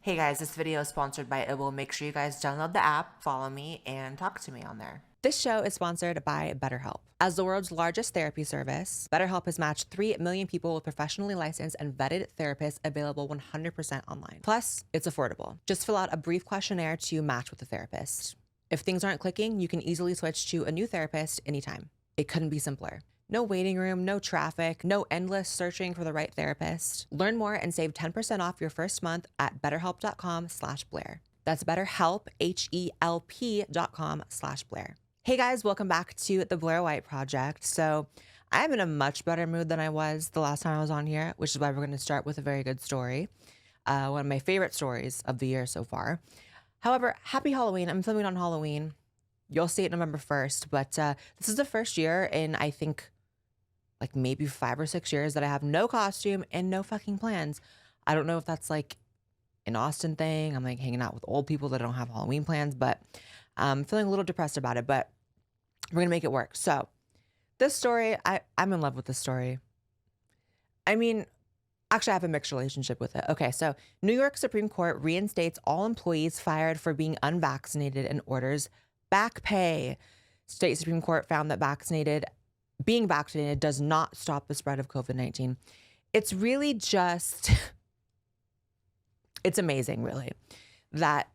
Hey guys, this video is sponsored by Ible. Make sure you guys download the app, follow me, and talk to me on there. This show is sponsored by BetterHelp. As the world's largest therapy service, BetterHelp has matched 3 million people with professionally licensed and vetted therapists available 100% online. Plus, it's affordable. Just fill out a brief questionnaire to match with a therapist. If things aren't clicking, you can easily switch to a new therapist anytime. It couldn't be simpler. No waiting room, no traffic, no endless searching for the right therapist. Learn more and save 10% off your first month at betterhelp.com/Blaire. That's BetterHelp, HELP.com/Blaire. Hey guys, welcome back to the Blaire White Project. So I'm in a much better mood than I was the last time I was on here, which is why we're going to start with a very good story. One of my favorite stories of the year so far. However, happy Halloween. I'm filming on Halloween. You'll see it November 1st, but this is the first year in, I think, like maybe 5 or 6 years that I have no costume and no fucking plans. I don't know if that's like an Austin thing. I'm like hanging out with old people that don't have Halloween plans, but I'm feeling a little depressed about it, but we're going to make it work. So this story, I'm in love with this story. I mean, actually, I have a mixed relationship with it. Okay, so New York Supreme Court reinstates all employees fired for being unvaccinated and orders back pay. State Supreme Court found that being vaccinated does not stop the spread of COVID-19. It's really just, it's amazing, really, that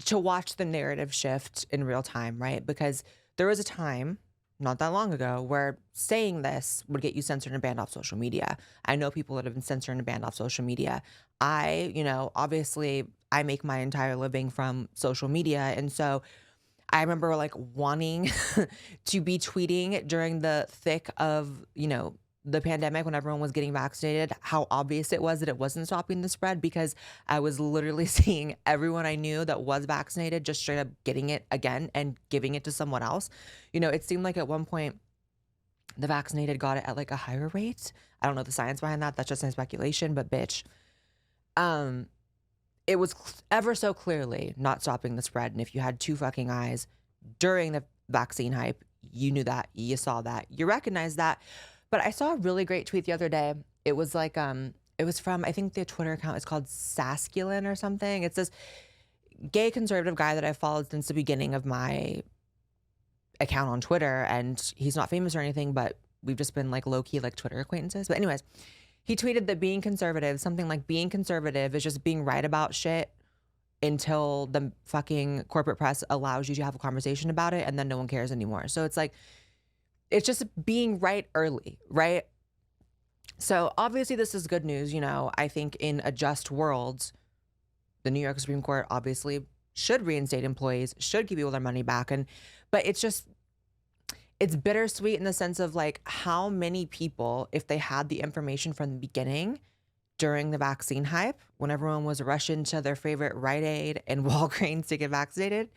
to watch the narrative shift in real time, right? Because there was a time not that long ago where saying this would get you censored and banned off social media. I know people that have been censored and banned off social media. Obviously I make my entire living from social media. And so I remember like wanting to be tweeting during the thick of, the pandemic when everyone was getting vaccinated, how obvious it was that it wasn't stopping the spread, because I was literally seeing everyone I knew that was vaccinated just straight up getting it again and giving it to someone else. It seemed like at one point the vaccinated got it at like a higher rate. I don't know the science behind that. That's just my speculation, but bitch, it was ever so clearly not stopping the spread. And if you had two fucking eyes during the vaccine hype, you knew that, you saw that, you recognized that. But I saw a really great tweet the other day. It was like, it was from, I think the Twitter account is called Sasculin or something. It's this gay conservative guy that I've followed since the beginning of my account on Twitter. And he's not famous or anything, but we've just been like low-key like Twitter acquaintances. But anyways, he tweeted that being conservative, something like being conservative is just being right about shit until the fucking corporate press allows you to have a conversation about it, and then no one cares anymore. So it's like, it's just being right early, right? So obviously this is good news. I think in a just world, the New York Supreme Court obviously should reinstate employees, should give people their money back. But it's bittersweet in the sense of like how many people, if they had the information from the beginning during the vaccine hype, when everyone was rushing to their favorite Rite Aid and Walgreens to get vaccinated,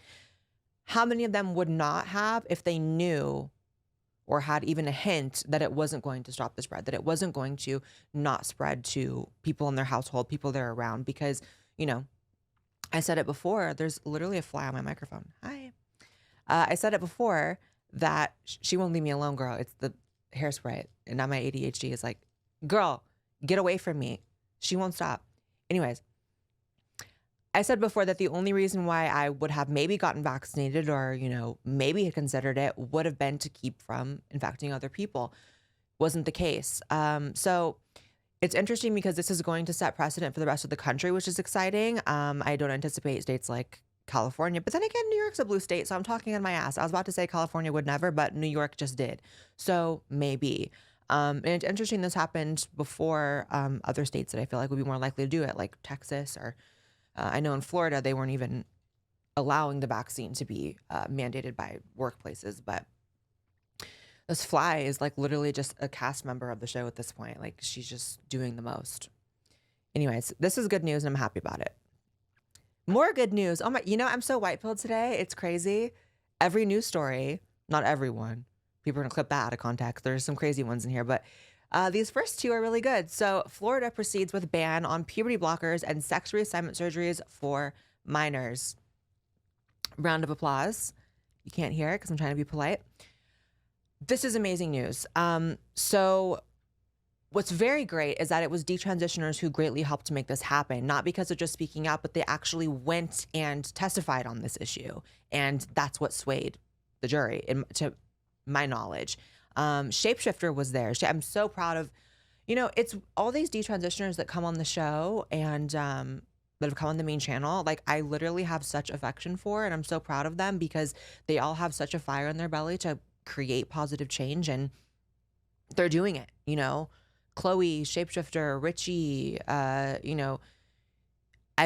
how many of them would not have if they knew or had even a hint that it wasn't going to stop the spread, that it wasn't going to not spread to people in their household, people they're around. Because, I said it before, there's literally a fly on my microphone. Hi. I said it before that she won't leave me alone, girl. It's the hairspray. And now my ADHD is like, girl, get away from me. She won't stop. Anyways, I said before that the only reason why I would have maybe gotten vaccinated or, maybe had considered it would have been to keep from infecting other people. Wasn't the case. So it's interesting because this is going to set precedent for the rest of the country, which is exciting. I don't anticipate states like California, but then again, New York's a blue state, so I'm talking on my ass. I was about to say California would never, but New York just did. So maybe. And it's interesting this happened before other states that I feel like would be more likely to do it, like Texas or I know in Florida, they weren't even allowing the vaccine to be mandated by workplaces. But this fly is like literally just a cast member of the show at this point. Like she's just doing the most. Anyways, this is good news and I'm happy about it. More good news. Oh my, I'm so white-pilled today. It's crazy. Every news story, not everyone. People are going to clip that out of context. There's some crazy ones in here, but these first two are really good. So Florida proceeds with ban on puberty blockers and sex reassignment surgeries for minors. Round of applause. You can't hear it because I'm trying to be polite. This is amazing news. So what's very great is that it was detransitioners who greatly helped to make this happen, not because of just speaking out, but they actually went and testified on this issue. And that's what swayed the jury, to my knowledge. Shapeshifter was there. I'm so proud of, it's all these detransitioners that come on the show and that have come on the main channel. Like, I literally have such affection for, and I'm so proud of them because they all have such a fire in their belly to create positive change, and they're doing it, Chloe, Shapeshifter, Richie, I've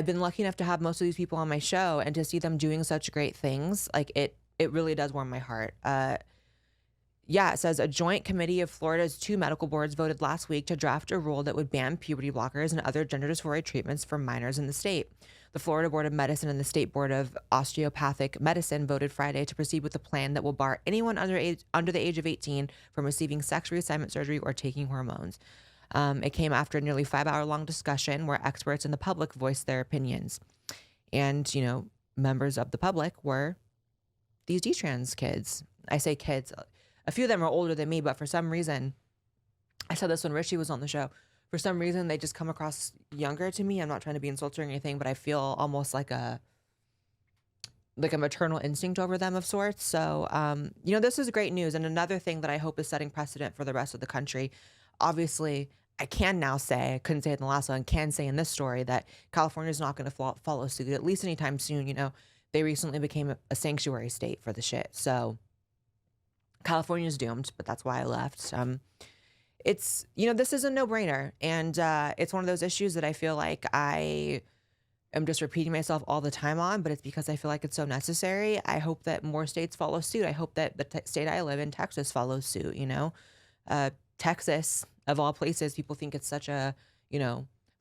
been lucky enough to have most of these people on my show, and to see them doing such great things, like it really does warm my heart. It says a joint committee of Florida's 2 medical boards voted last week to draft a rule that would ban puberty blockers and other gender dysphoria treatments for minors in the state. The Florida Board of Medicine and the State Board of Osteopathic Medicine voted Friday to proceed with a plan that will bar anyone under the age of 18 from receiving sex reassignment surgery or taking hormones. It came after a nearly 5-hour-long discussion where experts and the public voiced their opinions. And, members of the public were these detrans kids. I say kids. A few of them are older than me, but for some reason, I said this when Richie was on the show, for some reason they just come across younger to me. I'm not trying to be insulting or anything, but I feel almost like a maternal instinct over them of sorts. So, this is great news. And another thing that I hope is setting precedent for the rest of the country. Obviously, I can now say, I couldn't say it in the last one, can say in this story that California is not going to follow suit, at least anytime soon. They recently became a sanctuary state for the shit. So California's doomed, but that's why I left. It's, this is a no-brainer. And it's one of those issues that I feel like I am just repeating myself all the time on, but it's because I feel like it's so necessary. I hope that more states follow suit. I hope that the state I live in, Texas, follows suit, Texas, of all places, people think it's such a,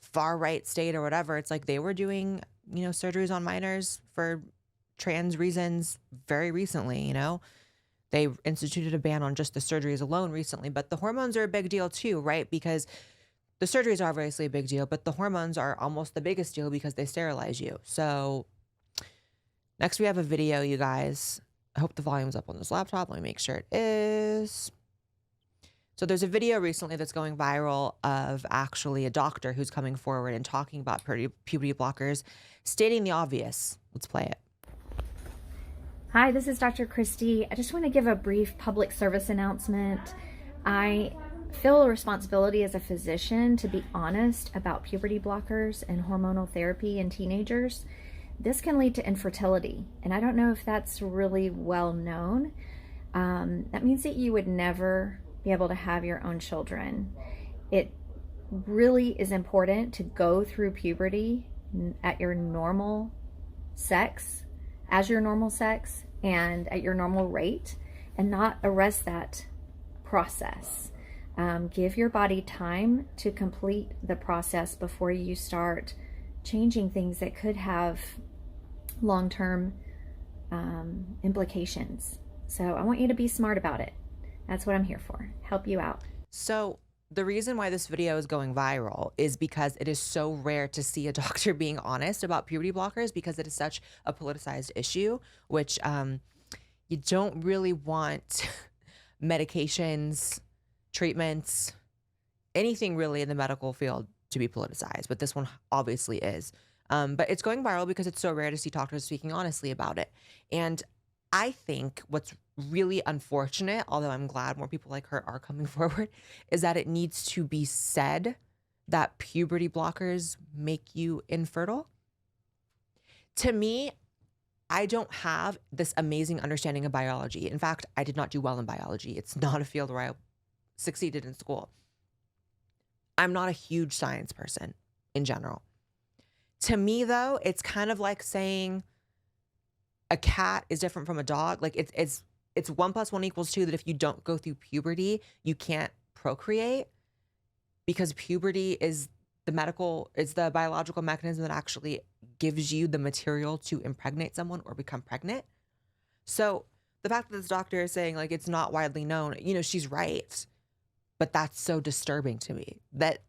far-right state or whatever. It's like they were doing, surgeries on minors for trans reasons very recently, They instituted a ban on just the surgeries alone recently, but the hormones are a big deal too, right? Because the surgeries are obviously a big deal, but the hormones are almost the biggest deal because they sterilize you. So next we have a video, you guys. I hope the volume's up on this laptop. Let me make sure it is. So there's a video recently that's going viral of actually a doctor who's coming forward and talking about puberty blockers, stating the obvious. Let's play it. Hi, this is Dr. Christie. I just want to give a brief public service announcement. I feel a responsibility as a physician to be honest about puberty blockers and hormonal therapy in teenagers. This can lead to infertility, and I don't know if that's really well known. That means that you would never be able to have your own children. It really is important to go through puberty at your normal sex, as your normal sex, and at your normal rate, and not arrest that process. Give your body time to complete the process before you start changing things that could have long-term implications. So I want you to be smart about it. That's what I'm here for. Help you out. So the reason why this video is going viral is because it is so rare to see a doctor being honest about puberty blockers, because it is such a politicized issue, which you don't really want medications, treatments, anything really in the medical field to be politicized. But this one obviously is. But it's going viral because it's so rare to see doctors speaking honestly about it. And I think what's really unfortunate, although I'm glad more people like her are coming forward, is that it needs to be said that puberty blockers make you infertile. To me, I don't have this amazing understanding of biology. In fact, I did not do well in biology. It's not a field where I succeeded in school. I'm not a huge science person in general. To me, though, it's kind of like saying a cat is different from a dog. Like it's 1 + 1 = 2, that if you don't go through puberty, you can't procreate, because puberty is the biological mechanism that actually gives you the material to impregnate someone or become pregnant. So the fact that this doctor is saying like it's not widely known, she's right. But that's so disturbing to me, that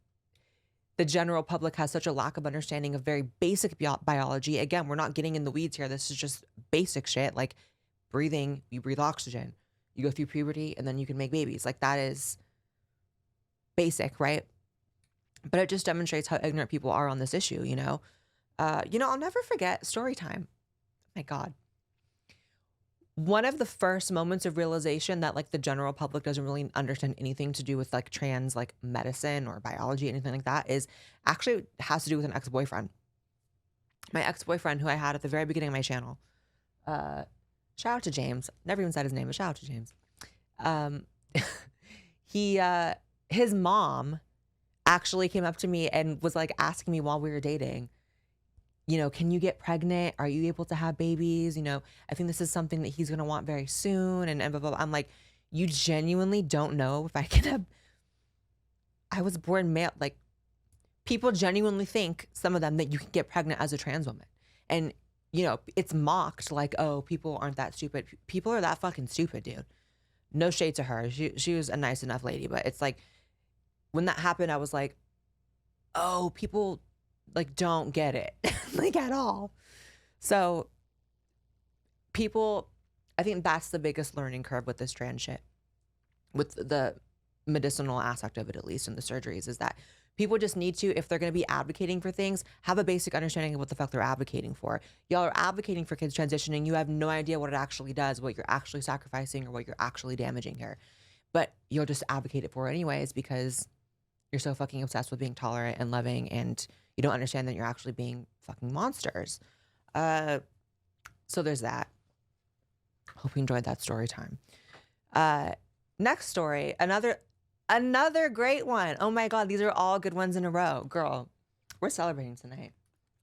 the general public has such a lack of understanding of very basic biology. Again, we're not getting in the weeds here. This is just basic shit, like breathing. You breathe oxygen, you go through puberty, and then you can make babies. Like, that is basic, right? But it just demonstrates how ignorant people are on this issue, you know? I'll never forget story time. My God. One of the first moments of realization that like the general public doesn't really understand anything to do with like trans like medicine or biology, anything like that, is actually has to do with an ex-boyfriend. My ex-boyfriend who I had at the very beginning of my channel. Shout out to James. Never even said his name, but shout out to James. His mom actually came up to me and was like asking me while we were dating, you know, can you get pregnant? Are you able to have babies? You know, I think this is something that he's going to want very soon. And blah, blah, blah. I'm like, you genuinely don't know if I can have, I was born male. Like, people genuinely think, some of them, that you can get pregnant as a trans woman. And, you know, it's mocked like, oh, people aren't that stupid. People are that fucking stupid, dude. No shade to her. She was a nice enough lady. But it's like, when that happened, I was like, oh, people like don't get it like at all. So people, I think that's the biggest learning curve with this trans shit, with the medicinal aspect of it, at least in the surgeries, is that people just need to, if they're going to be advocating for things, have a basic understanding of what the fuck they're advocating for. Y'all are advocating for kids transitioning. You have no idea what it actually does, what you're actually sacrificing, or what you're actually damaging here. But you'll just advocate it for anyways because you're so fucking obsessed with being tolerant and loving, and you don't understand that you're actually being fucking monsters. So there's that. Hope you enjoyed that story time. Next story, another great one. Oh my God, these are all good ones in a row. Girl, we're celebrating tonight.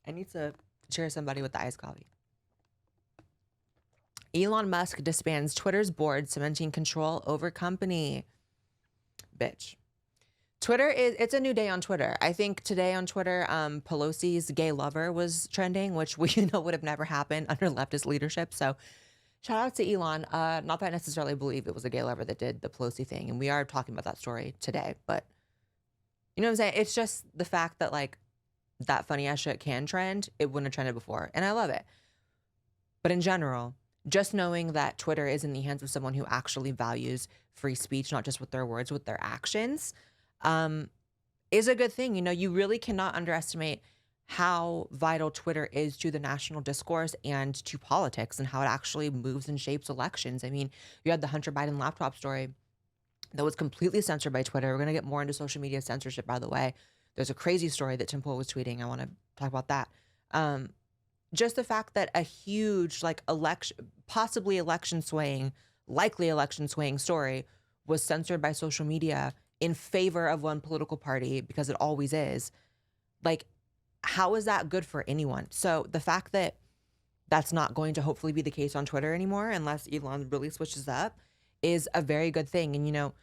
I need to cheer somebody with the iced coffee. Elon Musk disbands Twitter's board, cementing control over company. Bitch. Twitter it's a new day on Twitter. I think today on Twitter, Pelosi's gay lover was trending, which we know would have never happened under leftist leadership. So shout out to Elon. Not that I necessarily believe it was a gay lover that did the Pelosi thing. And we are talking about that story today. But you know what I'm saying? It's just the fact that like that funny ass shit can trend. It wouldn't have trended before. And I love it. But in general, just knowing that Twitter is in the hands of someone who actually values free speech, not just with their words, with their actions, is a good thing. You know, you really cannot underestimate how vital Twitter is to the national discourse and to politics and how it actually moves and shapes elections. I mean, you had the Hunter Biden laptop story that was completely censored by Twitter. We're going to get more into social media censorship, by the way. There's a crazy story that Tim Pool was tweeting. I want to talk about that. Just the fact that a huge, like, likely election swaying story was censored by social media in favor of one political party, because it always is. Like, how is that good for anyone? So the fact that that's not going to hopefully be the case on Twitter anymore, unless Elon really switches up, is a very good thing. And, you know,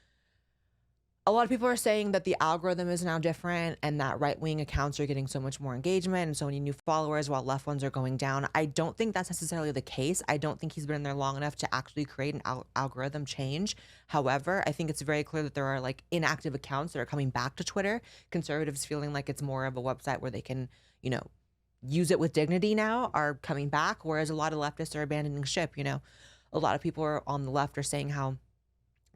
a lot of people are saying that the algorithm is now different and that right-wing accounts are getting so much more engagement and so many new followers while left ones are going down. I don't think that's necessarily the case. I don't think he's been in there long enough to actually create an algorithm change. However, I think it's very clear that there are like inactive accounts that are coming back to Twitter. Conservatives feeling like it's more of a website where they can, you know, use it with dignity now are coming back, whereas a lot of leftists are abandoning ship. You know, a lot of people are on the left are saying how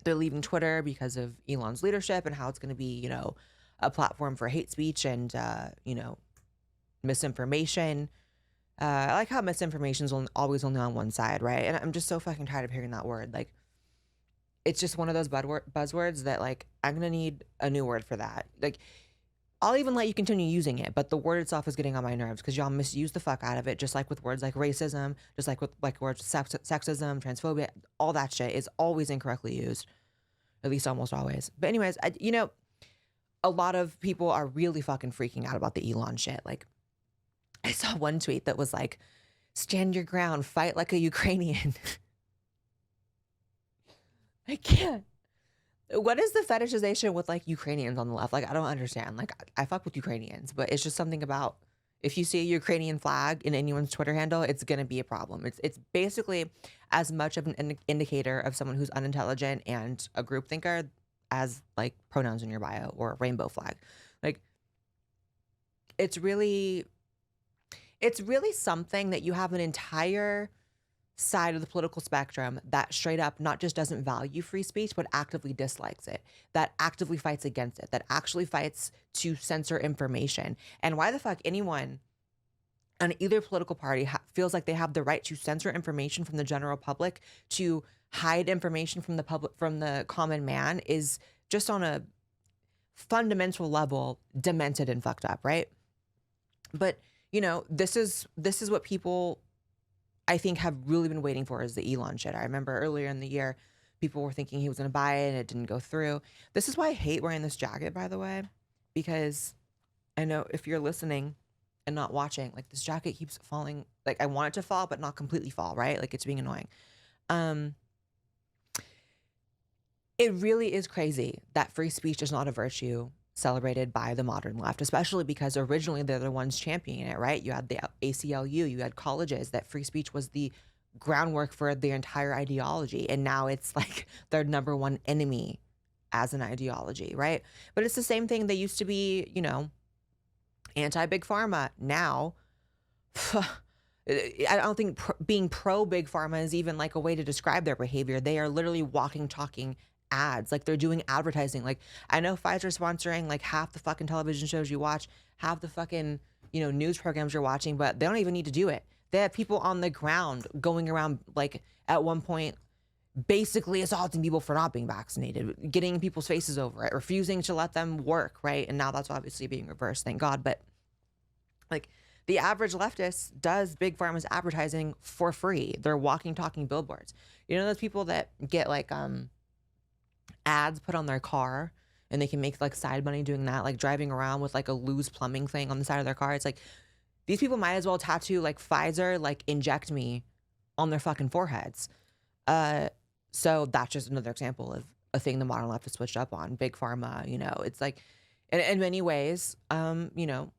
they're leaving Twitter because of Elon's leadership and how it's going to be, you know, a platform for hate speech and, you know, misinformation. I like how misinformation is always only on one side, right? And I'm just so fucking tired of hearing that word. Like, it's just one of those buzzwords that, like, I'm going to need a new word for that. Like, I'll even let you continue using it, but the word itself is getting on my nerves because y'all misuse the fuck out of it, just like with words like racism, just like with like words sexism, transphobia, all that shit is always incorrectly used, at least almost always. But anyways, you know, a lot of people are really fucking freaking out about the Elon shit. Like, I saw one tweet that was like, stand your ground, fight like a Ukrainian. I can't. What is the fetishization with like Ukrainians on the left? Like, I don't understand. Like, I fuck with Ukrainians, but it's just something about if you see a Ukrainian flag in anyone's Twitter handle, it's going to be a problem. It's basically as much of an indicator of someone who's unintelligent and a group thinker as like pronouns in your bio or a rainbow flag. Like, it's really something that you have an entire side of the political spectrum that straight up not just doesn't value free speech, but actively dislikes it, that actively fights against it, that actually fights to censor information. And why the fuck anyone on either political party feels like they have the right to censor information from the general public, to hide information from the public, from the common man, is just on a fundamental level demented and fucked up, right? But this is what people, I think, have really been waiting for, is the Elon shit. I remember earlier in the year, people were thinking he was going to buy it and it didn't go through. This is why I hate wearing this jacket, by the way, because I know if you're listening and not watching, like, this jacket keeps falling. Like, I want it to fall, but not completely fall, right? Like, it's being annoying. It really is crazy that free speech is not a virtue celebrated by the modern left, especially because originally they're the ones championing it, right? You had the ACLU, you had colleges, that free speech was the groundwork for their entire ideology. And now it's like their number one enemy as an ideology, right? But it's the same thing. They used to be, anti-big pharma. Now, I don't think being pro-big pharma is even like a way to describe their behavior. They are literally walking, talking ads. Like, they're doing advertising. Like, I know Pfizer sponsoring like half the fucking television shows you watch, half the fucking, news programs you're watching, but they don't even need to do it. They have people on the ground going around, like, at one point, basically assaulting people for not being vaccinated, getting people's faces over it, refusing to let them work, right? And now that's obviously being reversed, thank God. But like, the average leftist does big pharma's advertising for free. They're walking, talking billboards. Those people that get like ads put on their car and they can make like side money doing that, like driving around with like a loose plumbing thing on the side of their car. It's like, these people might as well tattoo like Pfizer, like inject me on their fucking foreheads. So that's just another example of a thing the modern left has switched up on. Big pharma, it's like, in many ways, the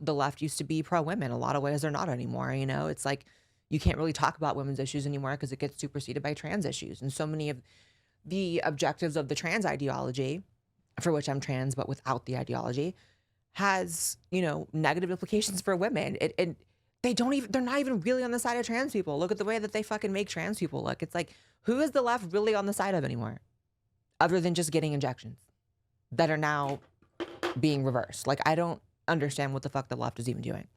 left used to be pro-women. A lot of ways they're not anymore. It's like, you can't really talk about women's issues anymore because it gets superseded by trans issues. And so many of the objectives of the trans ideology, for which I'm trans, but without the ideology, has, negative implications for women. They're not even really on the side of trans people. Look at the way that they fucking make trans people look. It's like, who is the left really on the side of anymore? Other than just getting injections that are now being reversed. Like, I don't understand what the fuck the left is even doing.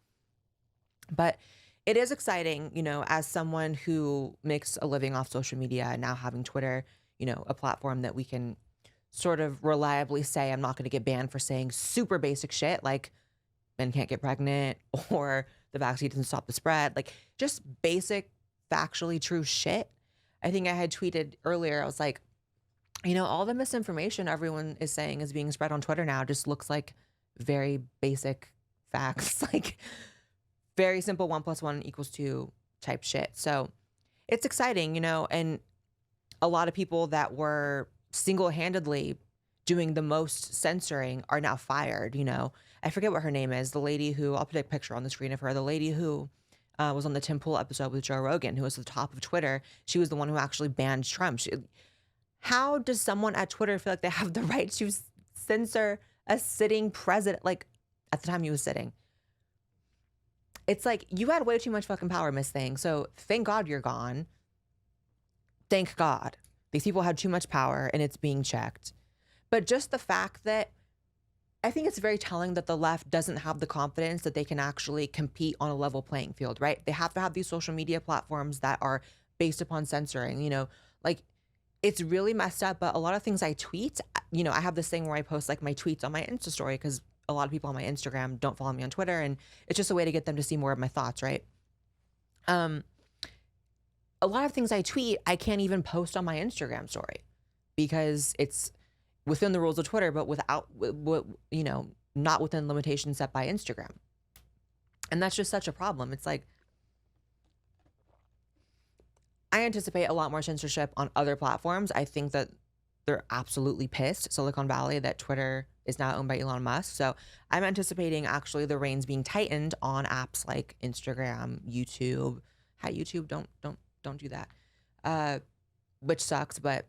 But it is exciting, as someone who makes a living off social media and now having Twitter, a platform that we can sort of reliably say, I'm not going to get banned for saying super basic shit like men can't get pregnant or the vaccine doesn't stop the spread, like just basic, factually true shit. I think I had tweeted earlier, I was like, all the misinformation everyone is saying is being spread on Twitter now just looks like very basic facts, like very simple 1 + 1 = 2 type shit. So it's exciting, and a lot of people that were single-handedly doing the most censoring are now fired. I forget what her name is, the lady who, I'll put a picture on the screen of her, the lady who was on the Tim Pool episode with Joe Rogan, who was at the top of Twitter. She was the one who actually banned Trump. How does someone at Twitter feel like they have the right to censor a sitting president? Like, at the time he was sitting. It's like, you had way too much fucking power, Miss Thing. So thank God you're gone. Thank God. These people had too much power and it's being checked. But just the fact that, I think it's very telling that the left doesn't have the confidence that they can actually compete on a level playing field, right? They have to have these social media platforms that are based upon censoring, like, it's really messed up. But a lot of things I tweet, I have this thing where I post like my tweets on my Insta story because a lot of people on my Instagram don't follow me on Twitter, and it's just a way to get them to see more of my thoughts, right? A lot of things I tweet, I can't even post on my Instagram story because it's within the rules of Twitter, but not within limitations set by Instagram. And that's just such a problem. It's like, I anticipate a lot more censorship on other platforms. I think that they're absolutely pissed, Silicon Valley, that Twitter is now owned by Elon Musk. So I'm anticipating actually the reins being tightened on apps like Instagram, YouTube. Hi, YouTube, don't do that. Which sucks, but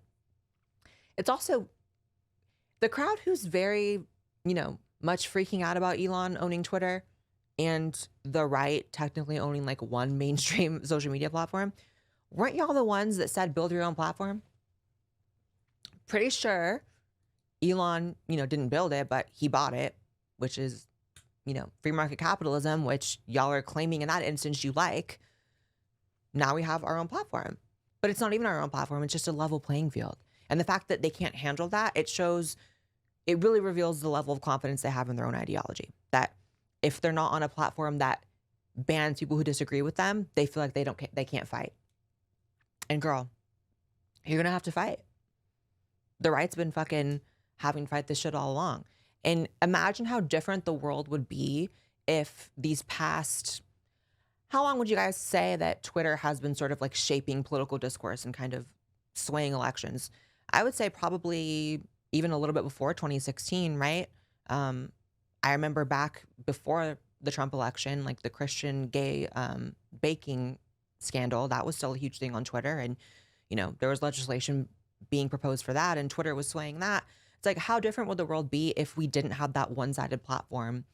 it's also the crowd who's very, much freaking out about Elon owning Twitter and the right technically owning like one mainstream social media platform, weren't y'all the ones that said build your own platform? Pretty sure Elon, didn't build it, but he bought it, which is, free market capitalism, which y'all are claiming in that instance you like. Now we have our own platform, but it's not even our own platform. It's just a level playing field. And the fact that they can't handle that, it really reveals the level of confidence they have in their own ideology. That if they're not on a platform that bans people who disagree with them, they feel like they can't fight. And girl, you're going to have to fight. The right's been fucking having to fight this shit all along. And imagine how different the world would be if these past, how long would you guys say that Twitter has been sort of like shaping political discourse and kind of swaying elections? I would say probably even a little bit before 2016, right? I remember back before the Trump election, like the Christian gay baking scandal, that was still a huge thing on Twitter. And, there was legislation being proposed for that, and Twitter was swaying that. It's like, how different would the world be if we didn't have that one-sided platform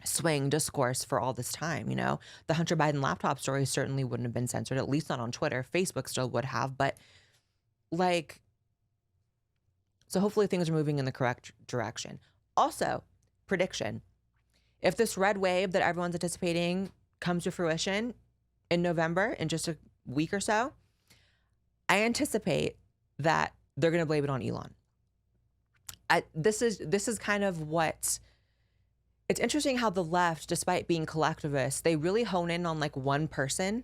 swaying discourse for all this time? The Hunter Biden laptop story certainly wouldn't have been censored, at least not on Twitter. Facebook still would have, but like, so hopefully things are moving in the correct direction. Also, prediction. If this red wave that everyone's anticipating comes to fruition in November, in just a week or so, I anticipate that they're going to blame it on Elon. This is kind of what, it's interesting how the left, despite being collectivists, they really hone in on like one person,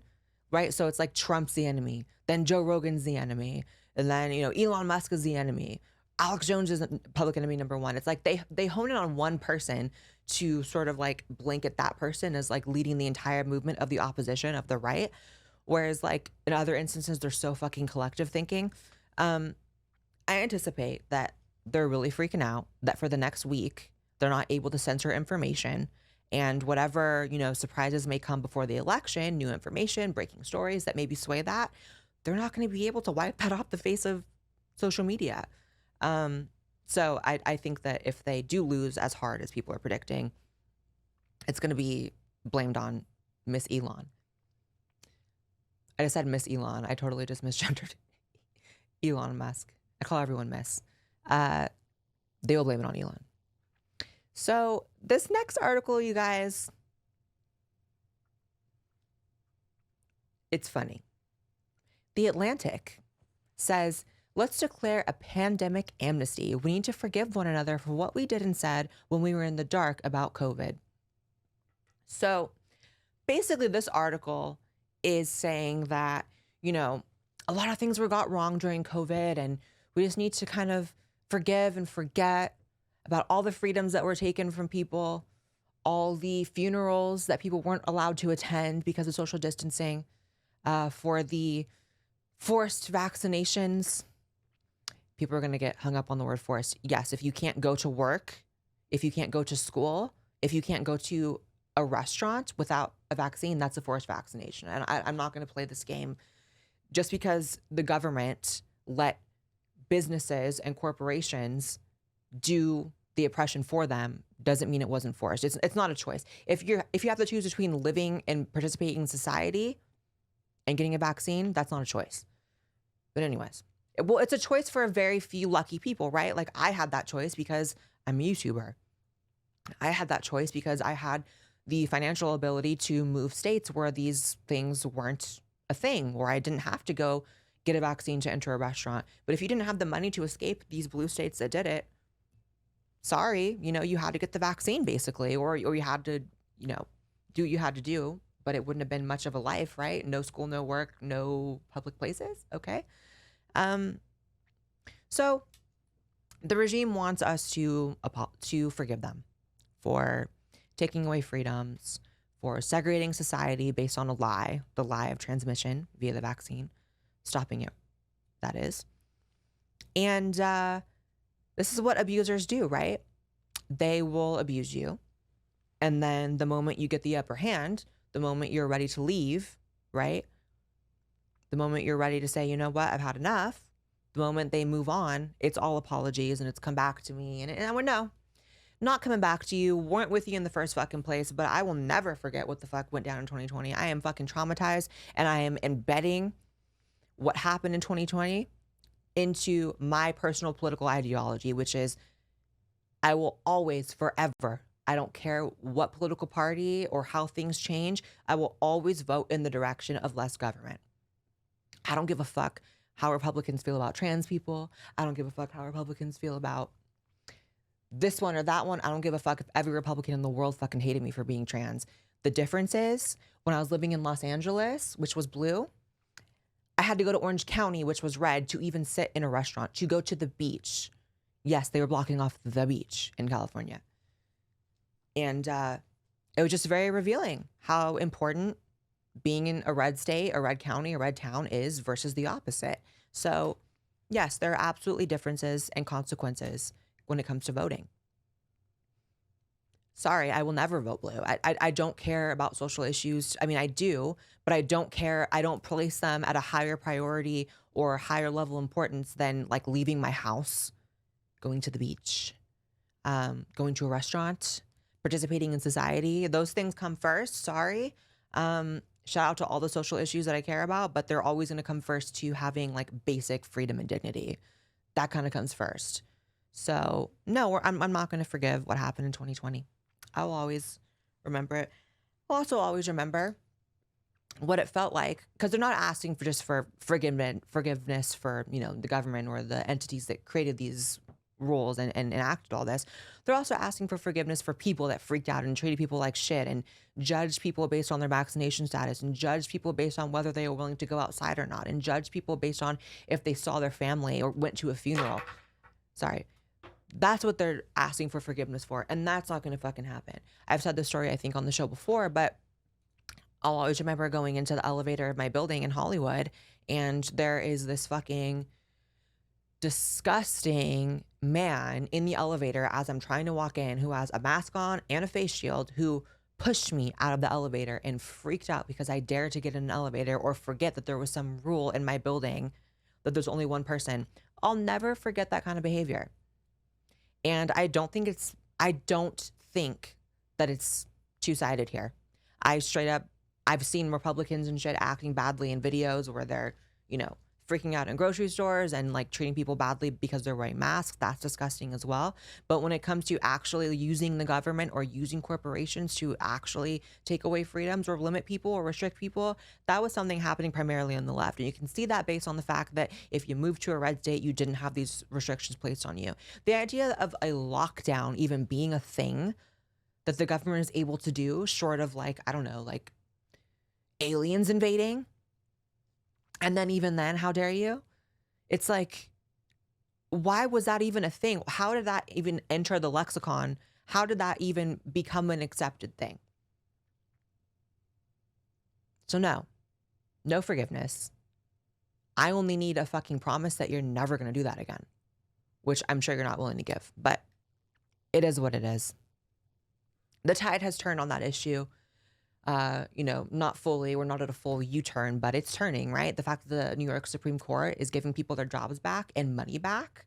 right? So it's like Trump's the enemy, then Joe Rogan's the enemy, and then, Elon Musk is the enemy. Alex Jones is public enemy number one. It's like they hone in on one person to sort of like blanket that person as like leading the entire movement of the opposition of the right. Whereas like in other instances, they're so fucking collective thinking. I anticipate that they're really freaking out that for the next week, they're not able to censor information, and whatever, surprises may come before the election, new information, breaking stories that maybe sway that, they're not going to be able to wipe that off the face of social media. So I think that if they do lose as hard as people are predicting, it's going to be blamed on Miss Elon. I just said Miss Elon. I totally just misgendered Elon Musk. I call everyone Miss. They will blame it on Elon. So this next article, you guys, it's funny. The Atlantic says, let's declare a pandemic amnesty. We need to forgive one another for what we did and said when we were in the dark about COVID. So basically this article is saying that, a lot of things were got wrong during COVID, and we just need to kind of forgive and forget about all the freedoms that were taken from people, all the funerals that people weren't allowed to attend because of social distancing, for the forced vaccinations. People are going to get hung up on the word forced. Yes, if you can't go to work, if you can't go to school, if you can't go to a restaurant without a vaccine, that's a forced vaccination. And I'm not going to play this game. Just because the government let businesses and corporations do the oppression for them doesn't mean it wasn't forced. It's not a choice. If you have to choose between living and participating in society and getting a vaccine, that's not a choice. But anyways, it's a choice for a very few lucky people, right? Like I had that choice because I'm a YouTuber. I had that choice because I had the financial ability to move states where these things weren't a thing, where I didn't have to go get a vaccine to enter a restaurant. But if you didn't have the money to escape these blue states that did it, sorry, you had to get the vaccine basically, or you had to, do what you had to do, but it wouldn't have been much of a life, right? No school, no work, no public places. Okay. So the regime wants us to forgive them for taking away freedoms, for segregating society based on a lie, the lie of transmission via the vaccine, stopping it, that is. And this is what abusers do, right? They will abuse you. And then the moment you get the upper hand, the moment you're ready to leave, right? The moment you're ready to say, you know what, I've had enough. The moment they move on, it's all apologies and it's come back to me. And I would know. not coming back to you, weren't with you in the first fucking place, but I will never forget what the fuck went down in 2020. I am fucking traumatized, and I am embedding what happened in 2020 into my personal political ideology, which is I will always, forever, I don't care what political party or how things change, I will always vote in the direction of less government. I don't give a fuck how Republicans feel about trans people. I don't give a fuck how Republicans feel about this one or that one. I don't give a fuck if every Republican in the world fucking hated me for being trans. The difference is when I was living in Los Angeles, which was blue, I had to go to Orange County, which was red, to even sit in a restaurant, to go to the beach. Yes, they were blocking off the beach in California. And it was just very revealing how important being in a red state, a red county, a red town is versus the opposite. So yes, there are absolutely differences and consequences when it comes to voting. Sorry, I will never vote blue. I don't care about social issues. I mean, I do, but I don't care. I don't place them at a higher priority or higher level importance than like leaving my house, going to the beach, going to a restaurant, participating in society. Those things come first. Sorry. Shout out to all the social issues that I care about, but they're always going to come first to having like basic freedom and dignity. That kind of comes first. So no, I'm not going to forgive what happened in 2020. I'll always remember it. I'll also always remember what it felt like, because they're not asking for just for forgiveness for, you know, the government or the entities that created these rules and enacted all this. They're also asking for forgiveness for people that freaked out and treated people like shit and judged people based on their vaccination status and judged people based on whether they were willing to go outside or not and judged people based on if they saw their family or went to a funeral. Sorry. That's what they're asking for forgiveness for. And that's not going to fucking happen. I've said this story, I think, on the show before, but I'll always remember going into the elevator of my building in Hollywood, and there is this fucking disgusting man in the elevator as I'm trying to walk in who has a mask on and a face shield, who pushed me out of the elevator and freaked out because I dared to get in an elevator or forget that there was some rule in my building that there's only one person. I'll never forget that kind of behavior. And I don't think that it's two-sided here. I've seen Republicans and shit acting badly in videos where they're, you know, freaking out in grocery stores and like treating people badly because they're wearing masks. That's disgusting as well. But when it comes to actually using the government or using corporations to actually take away freedoms or limit people or restrict people, that was something happening primarily on the left. And you can see that based on the fact that if you moved to a red state, you didn't have these restrictions placed on you. The idea of a lockdown even being a thing that the government is able to do, short of like, I don't know, like aliens invading. And then even then, how dare you? It's like, why was that even a thing? How did that even enter the lexicon? How did that even become an accepted thing? So no forgiveness. I only need a fucking promise that you're never going to do that again, which I'm sure you're not willing to give, but it is what it is. The tide has turned on that issue. You know, not fully, we're not at a full U-turn, but it's turning, right? The fact that the New York Supreme Court is giving people their jobs back and money back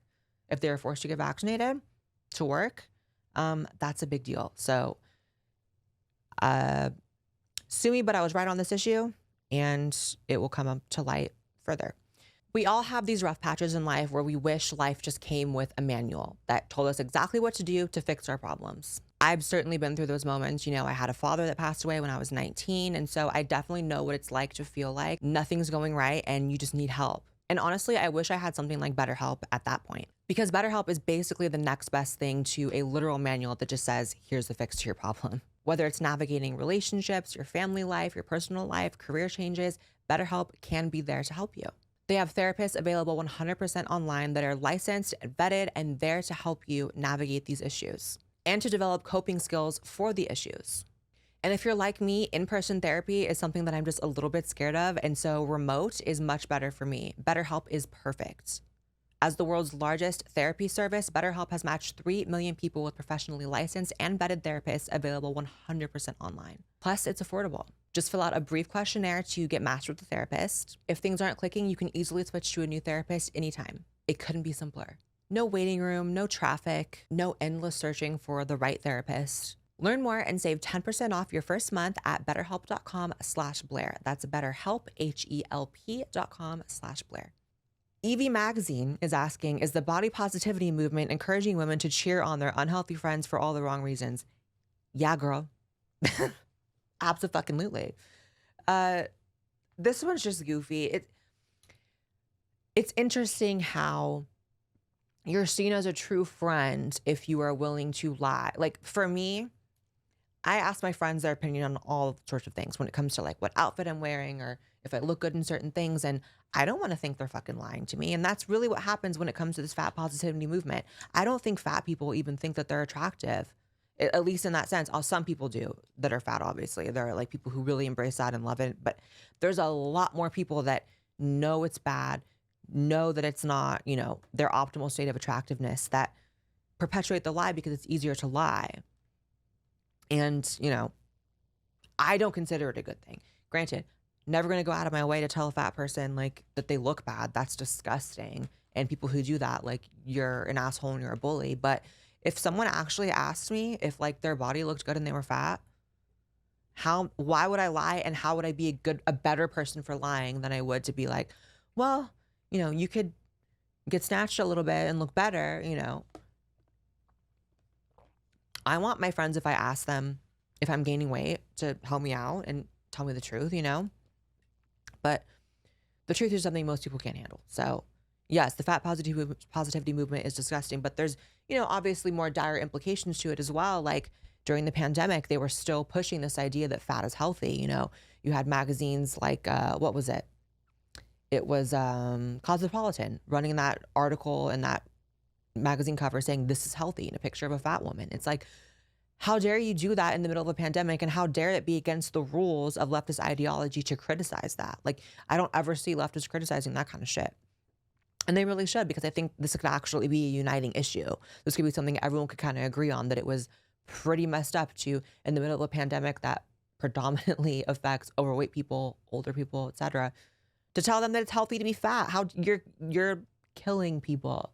if they're forced to get vaccinated to work, that's a big deal. So, sue me, but I was right on this issue, and it will come up to light further. We all have these rough patches in life where we wish life just came with a manual that told us exactly what to do to fix our problems. I've certainly been through those moments. You know, I had a father that passed away when I was 19. And so I definitely know what it's like to feel like nothing's going right and you just need help. And honestly, I wish I had something like BetterHelp at that point, because BetterHelp is basically the next best thing to a literal manual that just says, here's the fix to your problem. Whether it's navigating relationships, your family life, your personal life, career changes, BetterHelp can be there to help you. They have therapists available 100% online that are licensed, vetted, and there to help you navigate these issues and to develop coping skills for the issues. And if you're like me, in-person therapy is something that I'm just a little bit scared of, and so remote is much better for me. BetterHelp is perfect. As the world's largest therapy service, BetterHelp has matched 3 million people with professionally licensed and vetted therapists available 100% online. Plus, it's affordable. Just fill out a brief questionnaire to get matched with a therapist. If things aren't clicking, you can easily switch to a new therapist anytime. It couldn't be simpler. No waiting room, no traffic, no endless searching for the right therapist. Learn more and save 10% off your first month at betterhelp.com/Blaire. That's BetterHelp, HELP.com/Blaire. Evie Magazine is asking, is the body positivity movement encouraging women to cheer on their unhealthy friends for all the wrong reasons? Yeah, girl. Absolutely. This one's just goofy. It's interesting how you're seen as a true friend if you are willing to lie. Like for me, I ask my friends their opinion on all sorts of things when it comes to like what outfit I'm wearing or if I look good in certain things. And I don't want to think they're fucking lying to me. And that's really what happens when it comes to this fat positivity movement. I don't think fat people even think that they're attractive, at least in that sense. Some people do that are fat, obviously. There are like people who really embrace that and love it. But there's a lot more people that know it's bad, know that it's not, you know, their optimal state of attractiveness, that perpetuate the lie because it's easier to lie. And, you know, I don't consider it a good thing. Granted, never going to go out of my way to tell a fat person like that they look bad. That's disgusting. And people who do that, like, you're an asshole and you're a bully. But if someone actually asked me if like their body looked good and they were fat, why would I lie? And how would I be a better person for lying than I would to be like, well, you know, you could get snatched a little bit and look better, you know. I want my friends, if I ask them if I'm gaining weight, to help me out and tell me the truth, you know. But the truth is something most people can't handle. So yes, the fat positivity movement is disgusting, but there's, you know, obviously more dire implications to it as well. Like during the pandemic, they were still pushing this idea that fat is healthy. You know, you had magazines like, what was it? It was Cosmopolitan running that article and that magazine cover saying this is healthy and a picture of a fat woman. It's like, how dare you do that in the middle of a pandemic, and how dare it be against the rules of leftist ideology to criticize that? Like, I don't ever see leftists criticizing that kind of shit. And they really should, because I think this could actually be a uniting issue. This could be something everyone could kind of agree on, that it was pretty messed up to, in the middle of a pandemic that predominantly affects overweight people, older people, etc., to tell them that it's healthy to be fat. How you're killing people.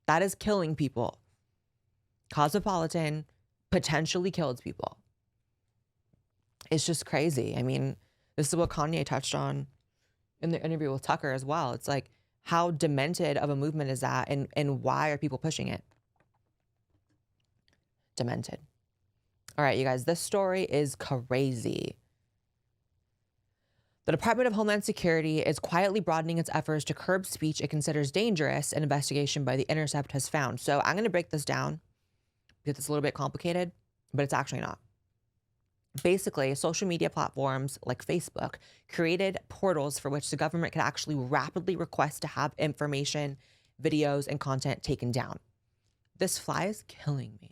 That is killing people. Cosmopolitan potentially killed people. It's just crazy. I mean, this is what Kanye touched on in the interview with Tucker as well. It's like, how demented of a movement is that, and why are people pushing it? Demented. All right, you guys, this story is crazy. The Department of Homeland Security is quietly broadening its efforts to curb speech it considers dangerous, an investigation by The Intercept has found. So I'm going to break this down because it's a little bit complicated, but it's actually not. Basically, social media platforms like Facebook created portals for which the government could actually rapidly request to have information, videos, and content taken down. This fly is killing me.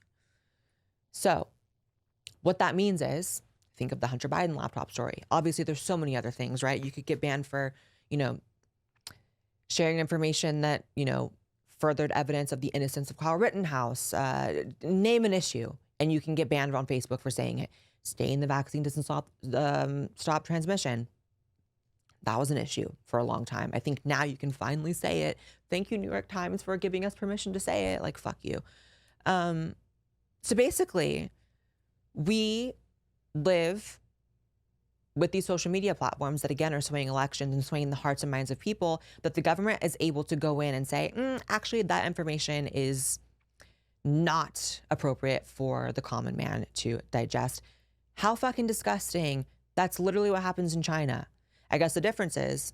So what that means is, think of the Hunter Biden laptop story. Obviously, there's so many other things, right? You could get banned for, you know, sharing information that, you know, furthered evidence of the innocence of Kyle Rittenhouse. Name an issue, and you can get banned on Facebook for saying it. Saying the vaccine doesn't stop transmission. That was an issue for a long time. I think now you can finally say it. Thank you, New York Times, for giving us permission to say it. Like, fuck you. So basically, we live with these social media platforms that, again, are swaying elections and swaying the hearts and minds of people, that the government is able to go in and say, actually, that information is not appropriate for the common man to digest. How fucking disgusting. That's literally what happens in China. I guess the difference is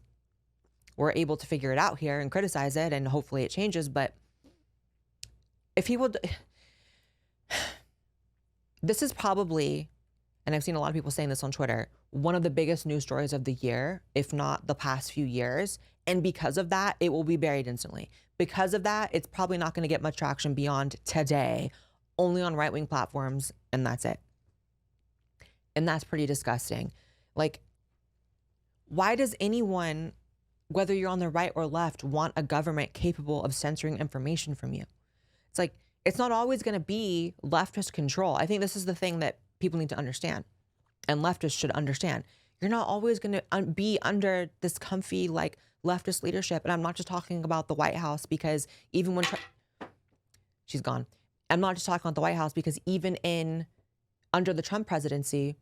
we're able to figure it out here and criticize it, and hopefully it changes. But if people, this is probably, and I've seen a lot of people saying this on Twitter, one of the biggest news stories of the year, if not the past few years. And because of that, it will be buried instantly. Because of that, it's probably not going to get much traction beyond today, only on right-wing platforms, and that's it. And that's pretty disgusting. Like, why does anyone, whether you're on the right or left, want a government capable of censoring information from you? It's like, it's not always going to be leftist control. I think this is the thing that people need to understand, and leftists should understand. You're not always going to be under this comfy, like, leftist leadership. And I'm not just talking about the White House, because even when she's gone. I'm not just talking about the White House, because even under the Trump presidency,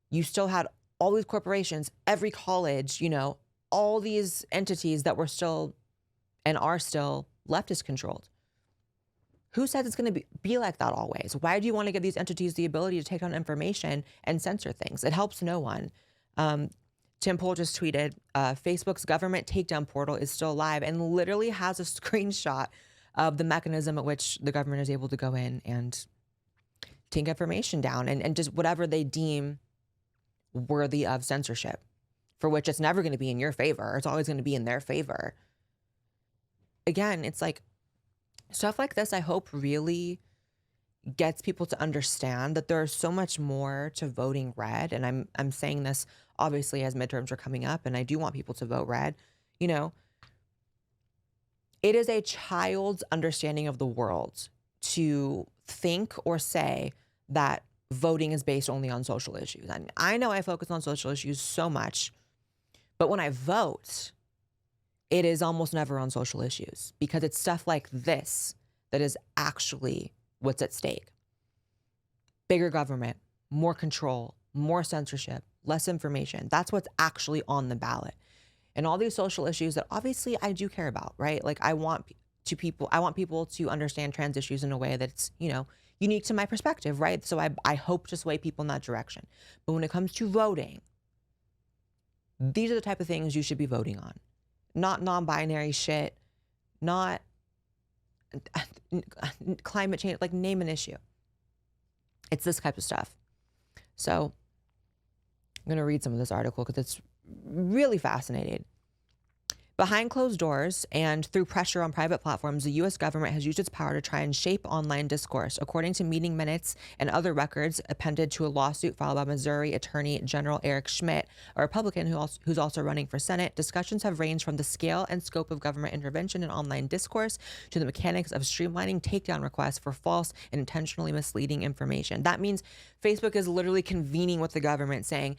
you still had all these corporations, every college, all these entities that were still and are still leftist controlled. Who says it's going to be like that always? Why do you want to give these entities the ability to take down information and censor things? It helps no one. Tim Pool just tweeted, Facebook's government takedown portal is still alive, and literally has a screenshot of the mechanism at which the government is able to go in and take information down and just whatever they deem worthy of censorship, for which it's never going to be in your favor. It's always going to be in their favor. Again, it's like stuff like this, I hope, really gets people to understand that there's so much more to voting red. And I'm saying this obviously as midterms are coming up, and I do want people to vote red. It is a child's understanding of the world to think or say that voting is based only on social issues. And I know I focus on social issues so much, but when I vote, it is almost never on social issues, because it's stuff like this that is actually what's at stake. Bigger government, more control, more censorship, less information. That's what's actually on the ballot. And all these social issues that obviously I do care about, right? Like I want people to understand trans issues in a way that's, unique to my perspective, right? So I hope to sway people in that direction. But when it comes to voting, these are the type of things you should be voting on. Not non-binary shit, not climate change, like name an issue. It's this type of stuff. So I'm going to read some of this article because it's really fascinating. Behind closed doors and through pressure on private platforms, the U.S. government has used its power to try and shape online discourse. According to meeting minutes and other records appended to a lawsuit filed by Missouri Attorney General Eric Schmidt, a Republican who's also running for Senate, discussions have ranged from the scale and scope of government intervention in online discourse to the mechanics of streamlining takedown requests for false and intentionally misleading information. That means Facebook is literally convening with the government saying,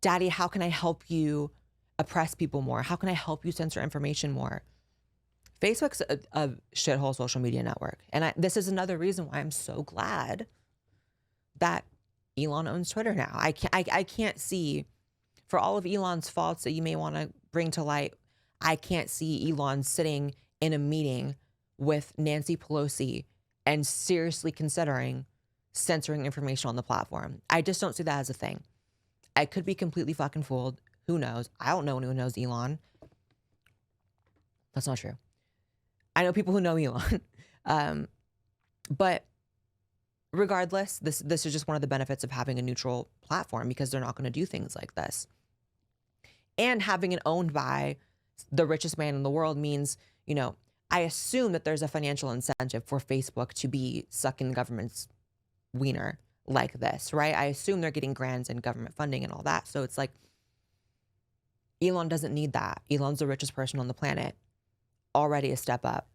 Daddy, how can I help you oppress people more? How can I help you censor information more? Facebook's a shithole social media network. And this is another reason why I'm so glad that Elon owns Twitter now. I can't see, for all of Elon's faults that you may want to bring to light, I can't see Elon sitting in a meeting with Nancy Pelosi and seriously considering censoring information on the platform. I just don't see that as a thing. I could be completely fucking fooled. Who knows? I don't know anyone who knows Elon. That's not true. I know people who know Elon. But regardless, this is just one of the benefits of having a neutral platform, because they're not going to do things like this. And having it owned by the richest man in the world means, I assume that there's a financial incentive for Facebook to be sucking the government's wiener like this, right? I assume they're getting grants and government funding and all that. So it's like, Elon doesn't need that. Elon's the richest person on the planet. Already a step up.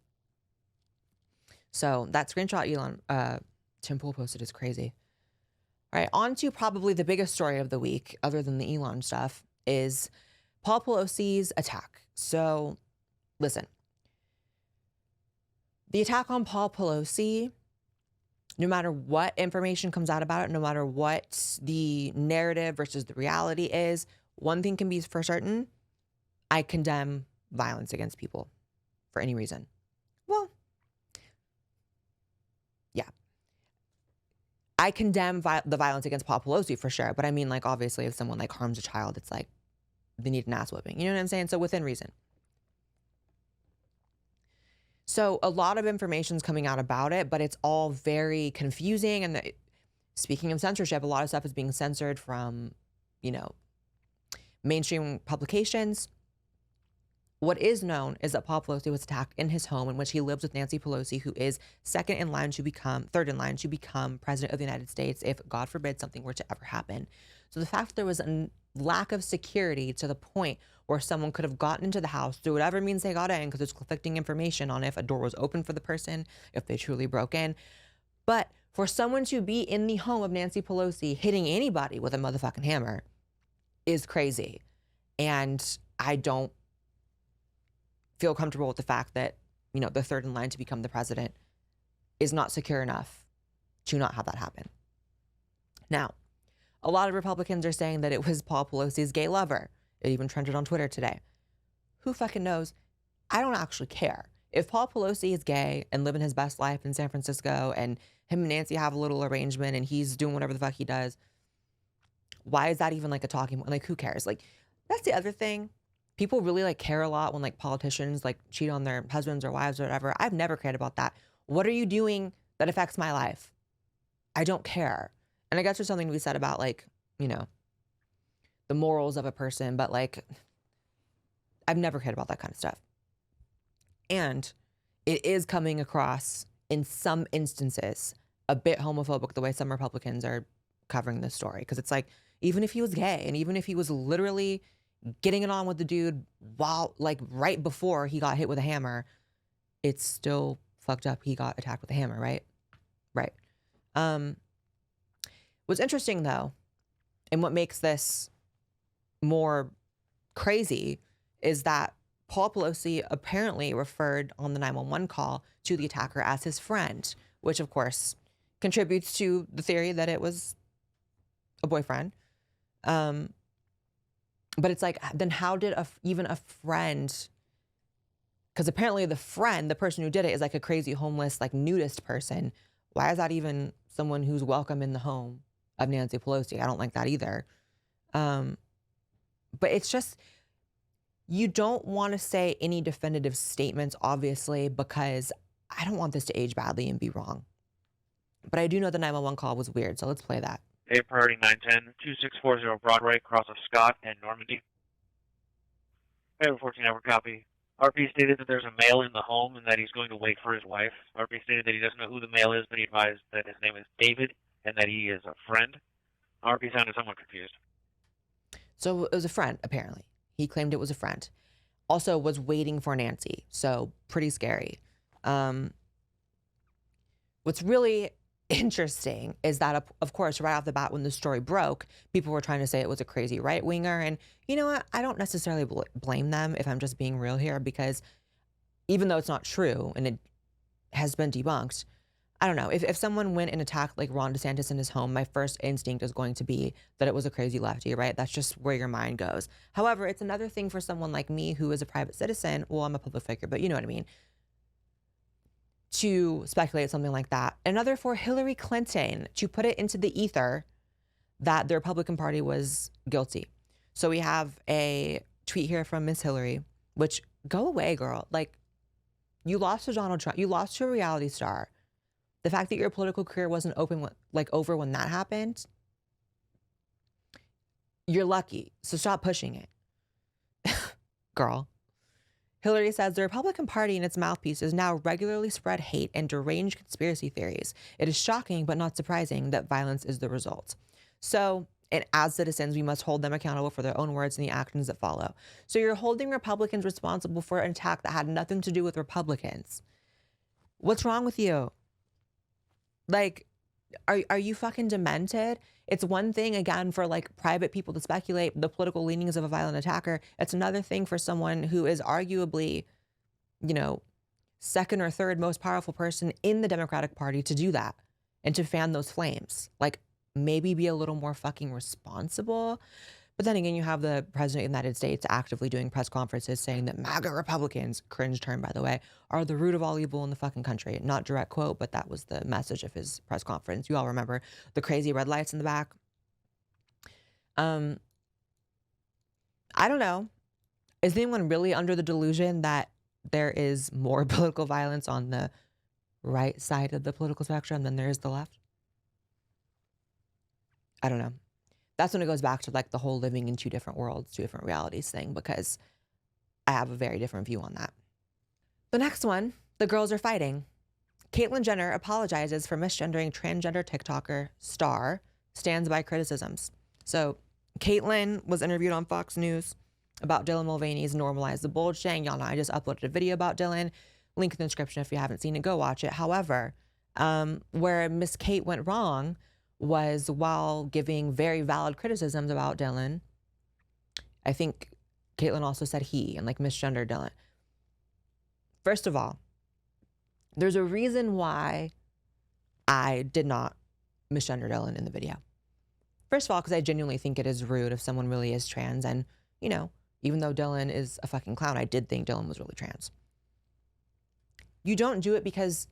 So that screenshot Tim Pool posted is crazy. All right, on to probably the biggest story of the week, other than the Elon stuff, is Paul Pelosi's attack. So listen, the attack on Paul Pelosi, no matter what information comes out about it, no matter what the narrative versus the reality is, one thing can be for certain: I condemn violence against people for any reason. Well, yeah. I condemn the violence against Paul Pelosi for sure. But I mean, like, obviously, if someone like harms a child, it's like they need an ass whipping. You know what I'm saying? So within reason. So a lot of information's coming out about it, but it's all very confusing. And speaking of censorship, a lot of stuff is being censored from, mainstream publications. What is known is that Paul Pelosi was attacked in his home, in which he lives with Nancy Pelosi, who is third in line to become president of the United States if, God forbid, something were to ever happen. So the fact that there was a lack of security to the point where someone could have gotten into the house through whatever means they got in, because there's conflicting information on if a door was open for the person, if they truly broke in. But for someone to be in the home of Nancy Pelosi hitting anybody with a motherfucking hammer is crazy. And I don't feel comfortable with the fact that, they're third in line to become the president is not secure enough to not have that happen. Now, a lot of Republicans are saying that it was Paul Pelosi's gay lover. It even trended on Twitter today. Who fucking knows? I don't actually care. If Paul Pelosi is gay and living his best life in San Francisco and him and Nancy have a little arrangement and he's doing whatever the fuck he does, why is that even like a talking point? Like, who cares? Like, that's the other thing. People really like care a lot when like politicians like cheat on their husbands or wives or whatever. I've never cared about that. What are you doing that affects my life? I don't care. And I guess there's something to be said about like, you know, the morals of a person, but like, I've never cared about that kind of stuff. And it is coming across in some instances a bit homophobic the way some Republicans are covering this story. Because it's like, even if he was gay and even if he was literally getting it on with the dude while like right before he got hit with a hammer, it's still fucked up. He got attacked with a hammer, right? Right. What's interesting though, and what makes this more crazy is that Paul Pelosi apparently referred on the 911 call to the attacker as his friend, which of course contributes to the theory that it was a boyfriend. But it's like, then how did even a friend, because apparently the friend, the person who did it is like a crazy homeless, like nudist person. Why is that even someone who's welcome in the home of Nancy Pelosi? I don't like that either. But it's just, you don't want to say any definitive statements, obviously, because I don't want this to age badly and be wrong. But I do know the 911 call was weird, so let's play that. A priority 910, 2640 Broadway, cross of Scott and Normandy. I have a 14-hour copy. RP stated that there's a male in the home and that he's going to wait for his wife. RP stated that he doesn't know who the male is, but he advised that his name is David and that he is a friend. RP sounded somewhat confused. So it was a friend, apparently. He claimed it was a friend. Also was waiting for Nancy, so pretty scary. What's really interesting is that, of course, right off the bat when the story broke, people were trying to say it was a crazy right-winger. And you know what? I don't necessarily blame them, if I'm just being real here, because even though it's not true and it has been debunked, I don't know. If someone went and attacked like Ron DeSantis in his home, my first instinct is going to be that it was a crazy lefty, right? That's just where your mind goes. However, it's another thing for someone like me who is a private citizen. Well, I'm a public figure, but you know what I mean. To speculate something like that. Another for Hillary Clinton to put it into the ether that the Republican Party was guilty. So we have a tweet here from Miss Hillary, which, go away, girl. Like, you lost to Donald Trump. You lost to a reality star. The fact that your political career wasn't over when that happened, you're lucky. So stop pushing it, girl. Hillary says the Republican Party and its mouthpieces now regularly spread hate and deranged conspiracy theories. It is shocking but not surprising that violence is the result. So, and as citizens, we must hold them accountable for their own words and the actions that follow. So you're holding Republicans responsible for an attack that had nothing to do with Republicans. What's wrong with you? Like, are you fucking demented? It's one thing, again, for like private people to speculate the political leanings of a violent attacker. It's another thing for someone who is arguably, you know, second or third most powerful person in the Democratic Party to do that and to fan those flames. Like, maybe be a little more fucking responsible. But then again, you have the president of the United States actively doing press conferences saying that MAGA Republicans, cringe term, by the way, are the root of all evil in the fucking country. Not direct quote, but that was the message of his press conference. You all remember the crazy red lights in the back. I don't know. Is anyone really under the delusion that there is more political violence on the right side of the political spectrum than there is the left? I don't know. That's when it goes back to like the whole living in two different worlds, two different realities thing, because I have a very different view on that. The next one, the girls are fighting. Caitlyn Jenner apologizes for misgendering transgender TikToker Star, stands by criticisms. So Caitlyn was interviewed on Fox News about Dylan Mulvaney's Normalize the Bulge saying, y'all know I just uploaded a video about Dylan. Link in the description if you haven't seen it, go watch it. However, where Miss Kate went wrong was while giving very valid criticisms about Dylan. I think Caitlyn also said he and like misgendered Dylan. First of all, there's a reason why I did not misgender Dylan in the video. First of all, because I genuinely think it is rude if someone really is trans. And, you know, even though Dylan is a fucking clown, I did think Dylan was really trans. You don't do it because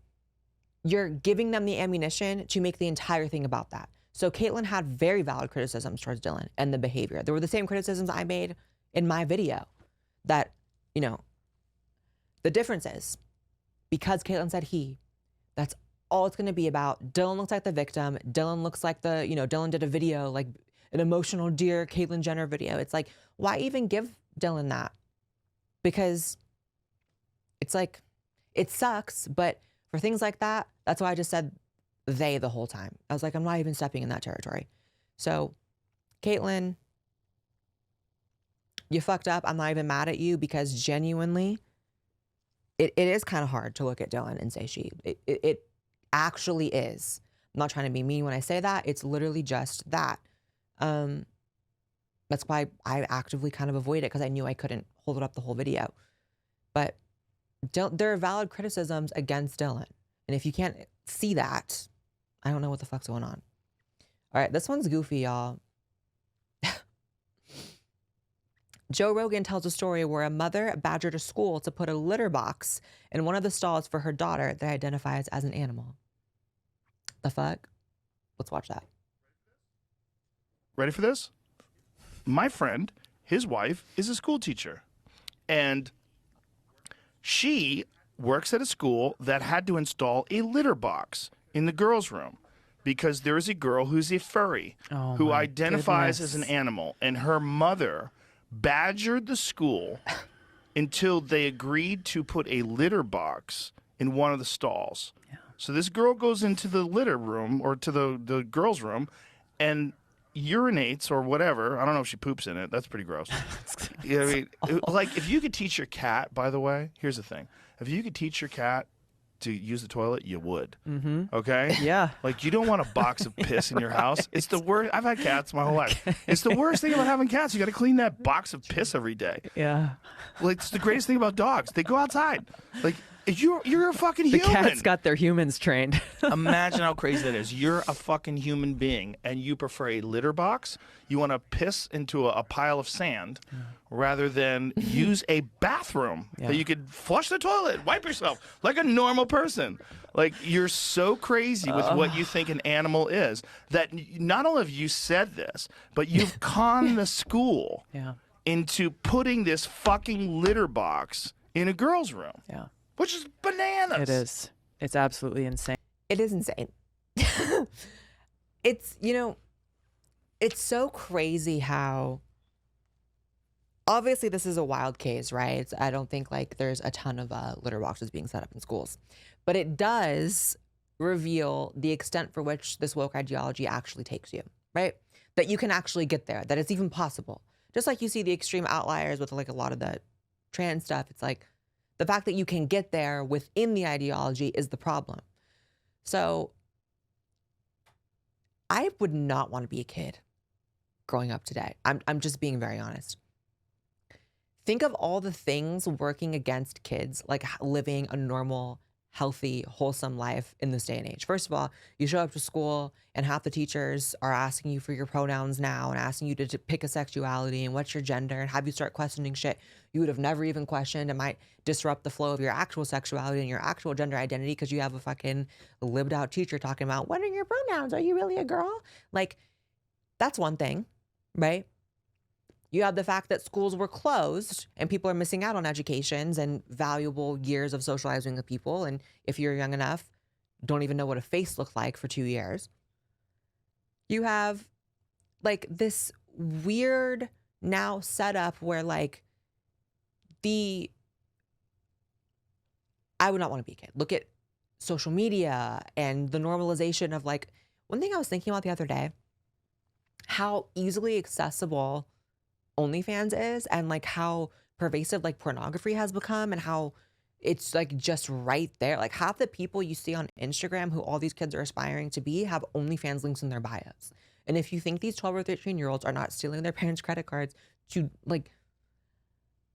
you're giving them the ammunition to make the entire thing about that. So Caitlyn had very valid criticisms towards Dylan and the behavior. There were the same criticisms I made in my video that, you know, the difference is because Caitlyn said he, that's all it's going to be about. Dylan looks like the victim. Dylan looks like the, you know, Dylan did a video, like an emotional Dear Caitlyn Jenner video. It's like, why even give Dylan that? Because it's like, it sucks, but for things like that, that's why I just said they the whole time. I was like, I'm not even stepping in that territory. So, Caitlyn, you fucked up. I'm not even mad at you because genuinely, it is kind of hard to look at Dylan and say she. It actually is. I'm not trying to be mean when I say that. It's literally just that. That's why I actively kind of avoid it because I knew I couldn't hold it up the whole video. But there are valid criticisms against Dylan. And if you can't see that, I don't know what the fuck's going on. All right, this one's goofy, y'all. Joe Rogan tells a story where a mother badgered a school to put a litter box in one of the stalls for her daughter that identifies as an animal. The fuck? Let's watch that. Ready for this? My friend, his wife, is a school teacher. And she works at a school that had to install a litter box in the girls' room because there is a girl who's a furry who identifies as an animal. And her mother badgered the school until they agreed to put a litter box in one of the stalls. Yeah. So this girl goes into the litter room or to the girls' room and urinates or whatever. I don't know if she poops in it. That's pretty gross. You know what I mean? Like, if you could teach your cat, by the way, here's the thing. If you could teach your cat to use the toilet, you would. Mm-hmm. Okay? Yeah. Like, you don't want a box of piss in your house. It's the worst. I've had cats my whole life. It's the worst thing about having cats. You got to clean that box of piss every day. Yeah. Like, it's the greatest thing about dogs. They go outside. Like, you're a fucking The human. cat's got their humans trained. Imagine how crazy that is. You're a fucking human being, and you prefer a litter box. You want to piss into a pile of sand rather than use a bathroom that you could flush the toilet, wipe yourself like a normal person. Like, you're so crazy with what you think an animal is that not only have you said this, but you've conned the school into putting this fucking litter box in a girl's room. Yeah. Which is bananas. It is. It's absolutely insane. It is insane. It's, you know, it's so crazy how, obviously this is a wild case, right? I don't think like there's a ton of litter boxes being set up in schools, but it does reveal the extent for which this woke ideology actually takes you, right? That you can actually get there, that it's even possible. Just like you see the extreme outliers with like a lot of the trans stuff, it's like, the fact that you can get there within the ideology is the problem. So I would not want to be a kid growing up today. I'm just being very honest. Think of all the things working against kids, like living a normal, healthy, wholesome life in this day and age. First of all, you show up to school and half the teachers are asking you for your pronouns now and asking you to pick a sexuality and what's your gender and have you start questioning shit you would have never even questioned. It might disrupt the flow of your actual sexuality and your actual gender identity because you have a fucking lived out teacher talking about what are your pronouns? Are you really a girl? Like, that's one thing, right? You have the fact that schools were closed and people are missing out on educations and valuable years of socializing with people. And if you're young enough, don't even know what a face looked like for 2 years. You have like this weird now setup where like I would not want to be a kid. Look at social media and the normalization of like, one thing I was thinking about the other day, how easily accessible OnlyFans is and like how pervasive like pornography has become and how it's like just right there. Like half the people you see on Instagram who all these kids are aspiring to be have OnlyFans links in their bios. And if you think these 12 or 13-year-olds are not stealing their parents' credit cards to like,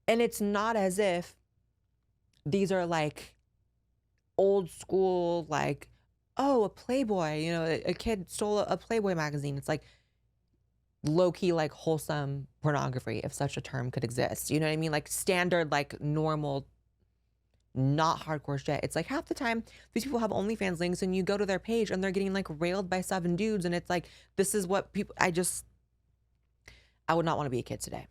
and it's not as if these are like old school, like, oh, a Playboy, you know, a kid stole a Playboy magazine. It's like low-key, like wholesome pornography, if such a term could exist. You know what I mean? Like standard, like normal, not hardcore shit. It's like half the time these people have OnlyFans links and you go to their page and they're getting like railed by 7 dudes. And it's like, this is what people, I would not want to be a kid today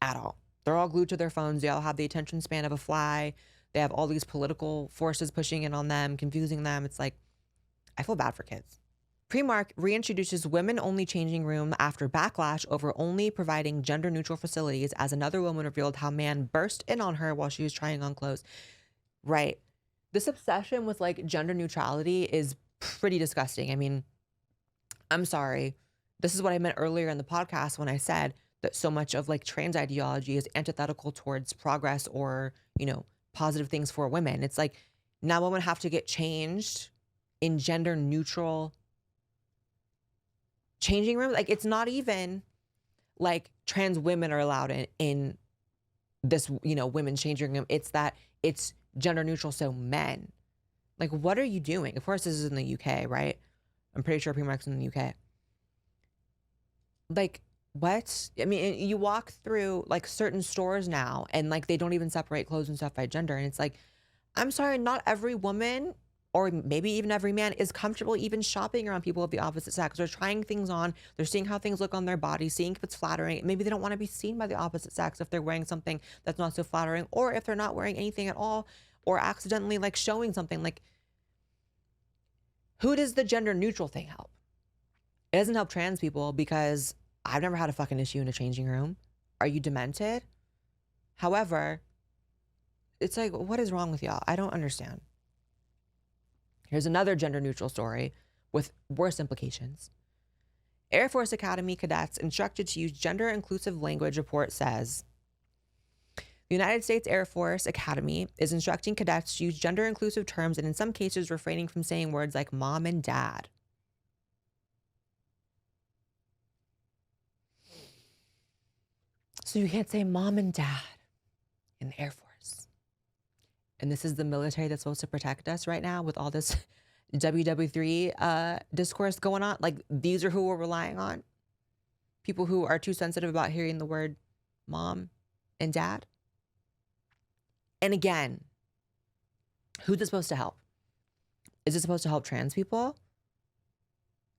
at all. They're all glued to their phones. They all have the attention span of a fly. They have all these political forces pushing in on them, confusing them. It's like, I feel bad for kids. Primark reintroduces women-only changing room after backlash over only providing gender-neutral facilities, as another woman revealed how man burst in on her while she was trying on clothes. Right. This obsession with like gender neutrality is pretty disgusting. I mean, I'm sorry. This is what I meant earlier in the podcast when I said that so much of like trans ideology is antithetical towards progress or, you know, positive things for women. It's like now women have to get changed in gender neutral changing rooms. Like it's not even like trans women are allowed in this, you know, women's changing room. It's that it's gender neutral. So men, like, what are you doing? Of course, this is in the UK, right? I'm pretty sure Primark's in the UK. Like, what? I mean, you walk through like certain stores now and like they don't even separate clothes and stuff by gender. And it's like, I'm sorry, not every woman or maybe even every man is comfortable even shopping around people of the opposite sex. They're trying things on. They're seeing how things look on their body, seeing if it's flattering. Maybe they don't want to be seen by the opposite sex if they're wearing something that's not so flattering, or if they're not wearing anything at all, or accidentally like showing something. Like, who does the gender neutral thing help? It doesn't help trans people because I've never had a fucking issue in a changing room. Are you demented? However, it's like, what is wrong with y'all? I don't understand. Here's another gender neutral story with worse implications. Air Force Academy cadets instructed to use gender inclusive language, report says. The United States Air Force Academy is instructing cadets to use gender inclusive terms and in some cases refraining from saying words like mom and dad. So you can't say mom and dad in the Air Force. And this is the military that's supposed to protect us right now with all this WW3 discourse going on. Like, these are who we're relying on. People who are too sensitive about hearing the word mom and dad. And again, who's this supposed to help? Is it supposed to help trans people?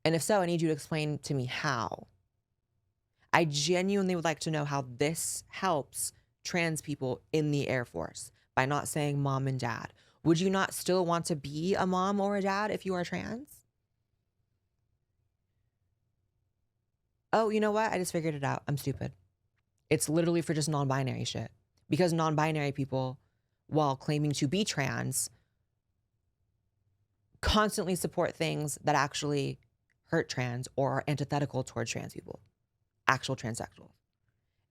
And if so, I need you to explain to me how. I genuinely would like to know how this helps trans people in the Air Force by not saying mom and dad. Would you not still want to be a mom or a dad if you are trans? Oh, you know what? I just figured it out. I'm stupid. It's literally for just non-binary shit. Because non-binary people, while claiming to be trans, constantly support things that actually hurt trans or are antithetical towards trans people. Actual transsexuals.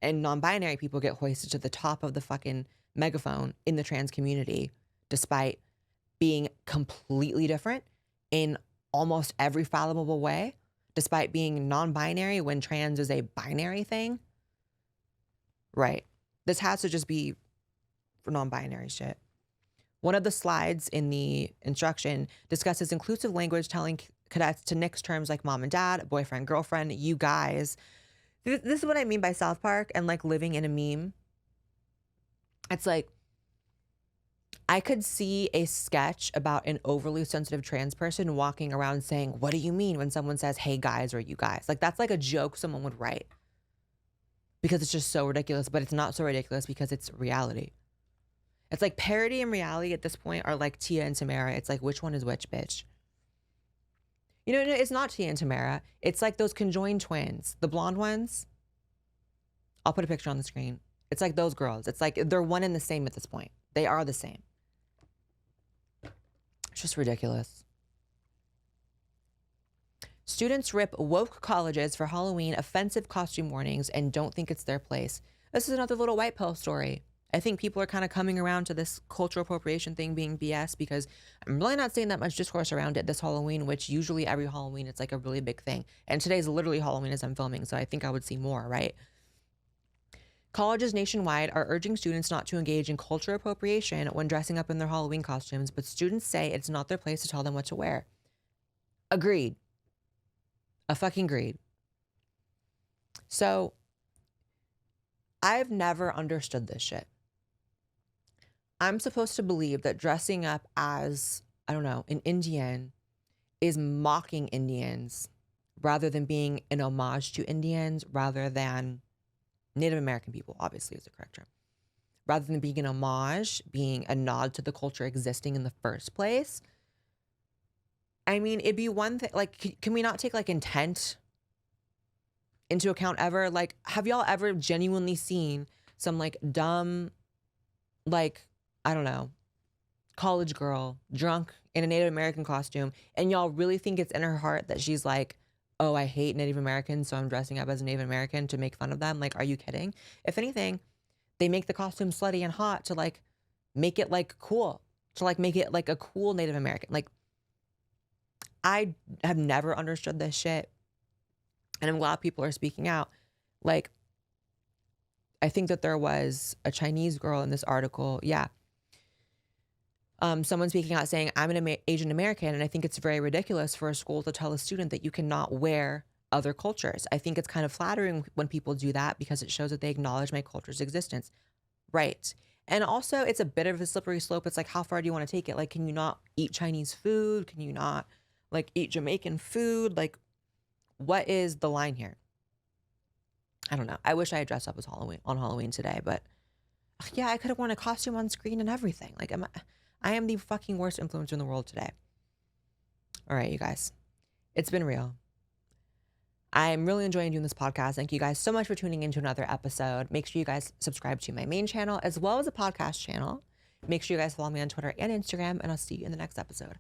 And non-binary people get hoisted to the top of the fucking megaphone in the trans community, despite being completely different in almost every fathomable way, despite being non-binary when trans is a binary thing. Right. This has to just be for non-binary shit. One of the slides in the instruction discusses inclusive language, telling cadets to nix terms like mom and dad, boyfriend, girlfriend, you guys. This is what I mean by South Park and like living in a meme. It's like, I could see a sketch about an overly sensitive trans person walking around saying, what do you mean when someone says, hey guys, or you guys? Like, that's like a joke someone would write because it's just so ridiculous, but it's not so ridiculous because it's reality. It's like parody and reality at this point are like Tia and Tamara. It's like, which one is which, bitch? You know, it's not Tia and Tamara. It's like those conjoined twins, the blonde ones. I'll put a picture on the screen. It's like those girls. It's like they're one and the same at this point. They are the same. It's just ridiculous. Students rip woke colleges for Halloween offensive costume warnings and don't think it's their place. This is another little white pill story. I think people are kind of coming around to this cultural appropriation thing being BS because I'm really not seeing that much discourse around it this Halloween, which usually every Halloween it's like a really big thing. And today's literally Halloween as I'm filming, so I think I would see more, right? Colleges nationwide are urging students not to engage in culture appropriation when dressing up in their Halloween costumes, but students say it's not their place to tell them what to wear. Agreed. A fucking agreed. So I've never understood this shit. I'm supposed to believe that dressing up as, I don't know, an Indian is mocking Indians rather than being an homage to Indians, rather than Native American people, obviously is the correct term. Rather than being an homage, being a nod to the culture existing in the first place. I mean, it'd be one thing, like, can we not take like intent into account ever? Like, have y'all ever genuinely seen some like dumb, like, I don't know, college girl drunk in a Native American costume, and y'all really think it's in her heart that she's like, oh, I hate Native Americans, so I'm dressing up as a Native American to make fun of them? Like, are you kidding? If anything, they make the costume slutty and hot to like make it like cool, to like make it like a cool Native American. Like, I have never understood this shit, and I'm glad people are speaking out. Like, I think that there was a Chinese girl in this article. Yeah. Someone speaking out saying, I'm an Asian American, and I think it's very ridiculous for a school to tell a student that you cannot wear other cultures. I think it's kind of flattering when people do that because it shows that they acknowledge my culture's existence. Right. And also, it's a bit of a slippery slope. It's like, how far do you want to take it? Like, can you not eat Chinese food? Can you not like eat Jamaican food? Like, what is the line here? I don't know. I wish I had dressed up as Halloween today, but yeah, I could have worn a costume on screen and everything. Like, I am the fucking worst influencer in the world today. All right, you guys. It's been real. I'm really enjoying doing this podcast. Thank you guys so much for tuning into another episode. Make sure you guys subscribe to my main channel as well as a podcast channel. Make sure you guys follow me on Twitter and Instagram, and I'll see you in the next episode.